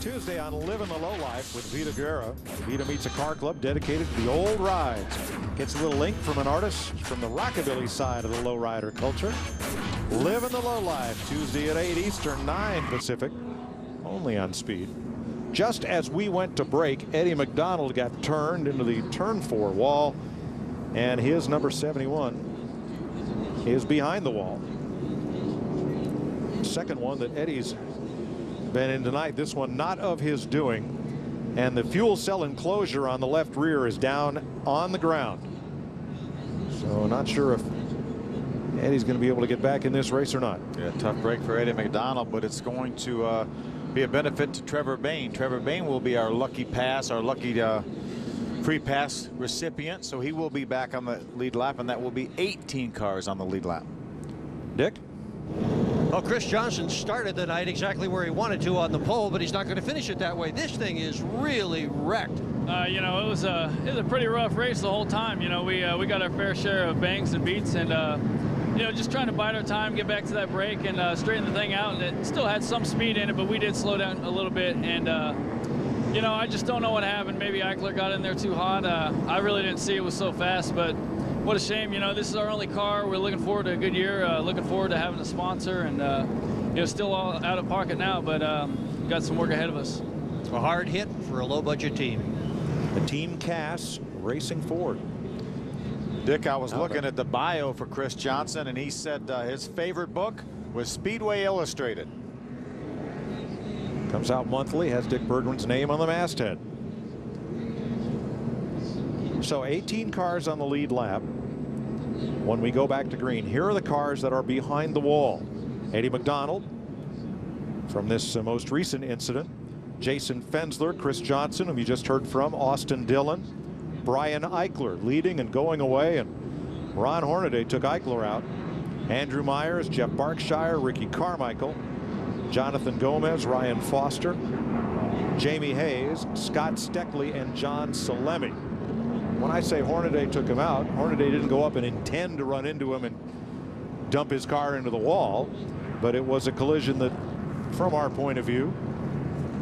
Tuesday on Living the Low Life with Vita Guerra. Vita meets a car club dedicated to the old rides. Gets a little link from an artist from the rockabilly side of the lowrider culture. Living the Low Life, Tuesday at 8 Eastern, 9 Pacific, only on Speed. Just as we went to break, Eddie McDonald got turned into the turn 4 wall, and his number 71 is behind the wall. Second one that Eddie's been in tonight, this one not of his doing, and the fuel cell enclosure on the left rear is down on the ground. So not sure if Eddie's going to be able to get back in this race or not. Yeah, tough break for Eddie McDonald, but it's going to be a benefit to Trevor Bayne. Trevor Bayne will be our lucky pass, our lucky free pass recipient, so he will be back on the lead lap, and that will be 18 cars on the lead lap. Dick? Well, Chris Johnson started the night exactly where he wanted to on the pole, but he's not going to finish it that way. This thing is really wrecked. You know, it was a pretty rough race the whole time. You know, we got our fair share of bangs and beats, and you know, just trying to bide our time, get back to that break, and straighten the thing out. And it still had some speed in it, but we did slow down a little bit. And you know, I just don't know what happened. Maybe Eichler got in there too hot. I really didn't see it was so fast, but what a shame. You know, this is our only car. We're looking forward to a good year. Looking forward to having a sponsor, and you know, still all out of pocket now, but got some work ahead of us. A hard hit for a low-budget team. The Team Cass racing forward. Dick, I was looking at the bio for Chris Johnson, and he said his favorite book was Speedway Illustrated. Comes out monthly, has Dick Bergman's name on the masthead. So 18 cars on the lead lap. When we go back to green, here are the cars that are behind the wall. Eddie McDonald from this most recent incident. Jason Fensler, Chris Johnson, whom you just heard from, Austin Dillon, Brian Eichler leading and going away, and Ron Hornaday took Eichler out. Andrew Myers, Jeff Barkshire, Ricky Carmichael, Jonathan Gomez, Ryan Foster, Jamie Hayes, Scott Steckley, and John Salemi. When I say Hornaday took him out, Hornaday didn't go up and intend to run into him and dump his car into the wall, but it was a collision that, from our point of view,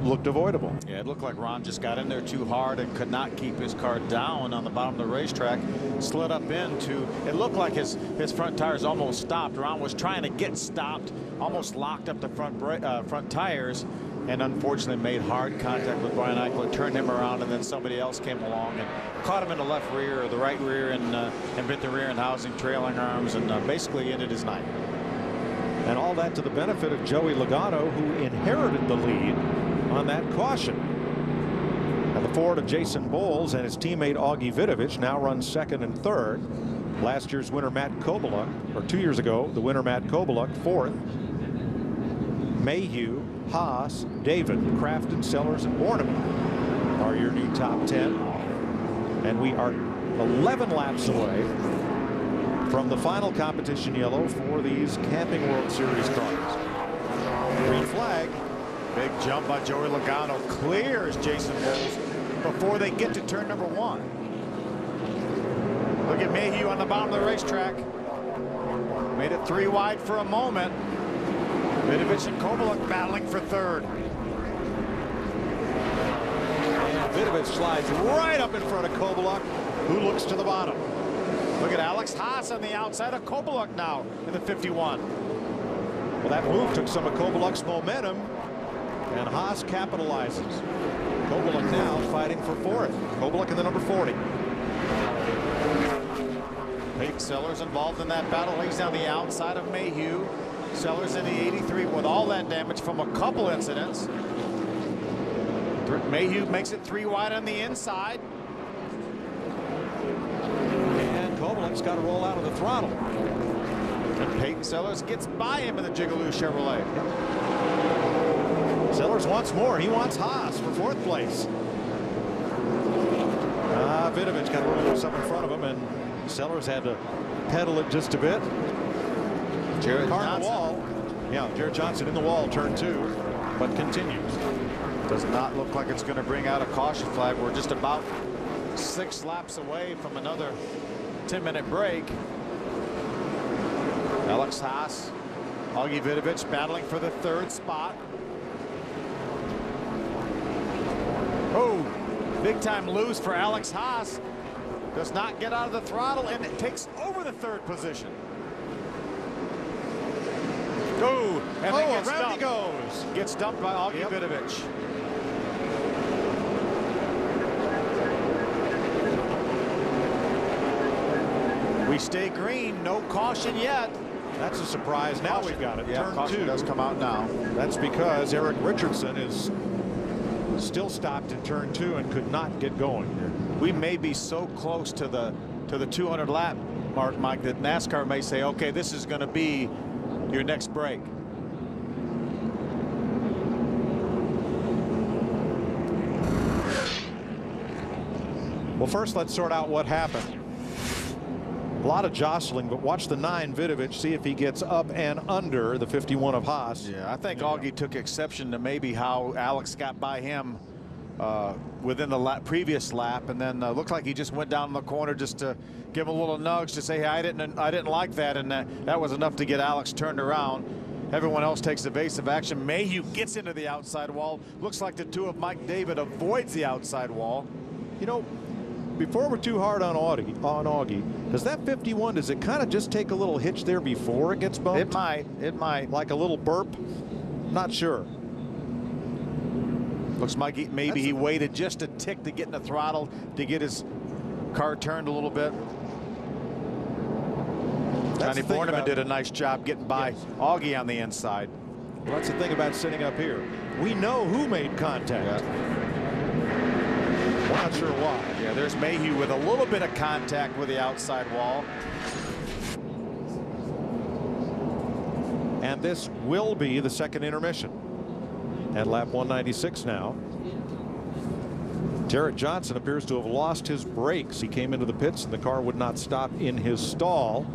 looked avoidable. Yeah, it looked like Ron just got in there too hard and could not keep his car down on the bottom of the racetrack. Slid up into, it looked like his front tires almost stopped. Ron was trying to get stopped, almost locked up the front tires, and unfortunately made hard contact with Brian Eichler, turned him around, and then somebody else came along and caught him in the left rear or the right rear, and bent the rear end housing, trailing arms, and basically ended his night. And all that to the benefit of Joey Logano, who inherited the lead on that caution. And the Ford of Jason Bowles and his teammate Augie Vidovich now runs second and third. Last year's winner Matt Kobaluk, or 2 years ago, the winner Matt Kobaluk, fourth. Mayhew, Haas, David, Crafton, Sellers, and Borneman are your new top 10. And we are 11 laps away from the final competition yellow for these Camping World Series cars. Green flag. Big jump by Joey Logano, clears Jason Bowles before they get to turn number 1. Look at Mayhew on the bottom of the racetrack. Made it 3 wide for a moment. Vidovich and Kobaluk battling for third. And Vidovich slides right up in front of Kobaluk, who looks to the bottom. Look at Alex Haas on the outside of Kobaluk now in the 51. Well, that move took some of Kobaluk's momentum, and Haas capitalizes. Kobaluk now fighting for fourth. Kobaluk in the number 40. Peyton Sellers involved in that battle. He's on the outside of Mayhew. Sellers in the 83 with all that damage from a couple incidents. Mayhew makes it 3 wide on the inside. And Kobaluk's got to roll out of the throttle. And Peyton Sellers gets by him in the Jigaloo Chevrolet. Sellers wants more. He wants Haas for fourth place. Vidovich got a little loose up in front of him, and Sellers had to pedal it just a bit. Jared Car Johnson. in the wall. Yeah, Jared Johnson in the wall, turn 2, but continues. Does not look like it's going to bring out a caution flag. We're just about 6 laps away from another 10-minute break. Alex Haas, Augie Vidovich battling for the 3rd spot. Oh, big time lose for Alex Haas. Does not get out of the throttle, and it takes over the third position. Oh, and then gets around dumped. he goes. Gets dumped by Augie Vidovich. We stay green, no caution yet. That's a surprise. Now we've got it. Yeah, Turn caution 2 does come out now. That's because Eric Richardson is still stopped in turn 2 and could not get going. We may be so close to the 200 lap mark, Mike, that NASCAR may say, okay, this is going to be your next break. Well, first let's sort out what happened. A lot of jostling, but watch the 9 Vidovich, see if he gets up and under the 51 of Haas. Yeah, I think Augie took exception to maybe how Alex got by him within the previous lap, and then looked like he just went down in the corner just to give him a little nudge to say, hey, I didn't like that, and that was enough to get Alex turned around. Everyone else takes evasive action. Mayhew gets into the outside wall. Looks like the 2 of Mike David avoids the outside wall. You know, before we're too hard on Augie, does that 51, does it kind of just take a little hitch there before it gets bumped? It might. Like a little burp? Not sure. Looks like maybe he waited just a tick to get in the throttle to get his car turned a little bit. Johnny Borneman did a nice job getting by Augie on the inside. Well, that's the thing about sitting up here. We know who made contact. Yeah. We're not sure why. Yeah, there's Mayhew with a little bit of contact with the outside wall. And this will be the second intermission. At lap 196 now. Jarrett Johnson appears to have lost his brakes. He came into the pits and the car would not stop in his stall.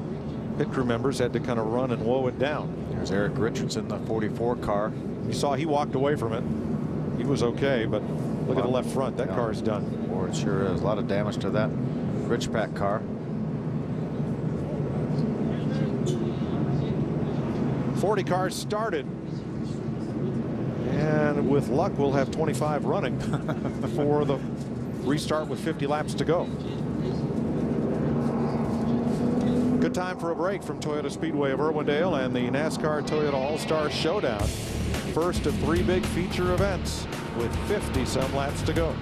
Pit crew members had to kind of run and woe it down. There's Eric Richardson, the 44 car. You saw he walked away from it. He was okay, but look at the left front. That car is done. Or it sure is. A lot of damage to that Rich Pack car. 40 cars started. And with luck, we'll have 25 running for the restart with 50 laps to go. Good time for a break from Toyota Speedway of Irwindale and the NASCAR Toyota All-Star Showdown. First of 3 big feature events with 50 some laps to go.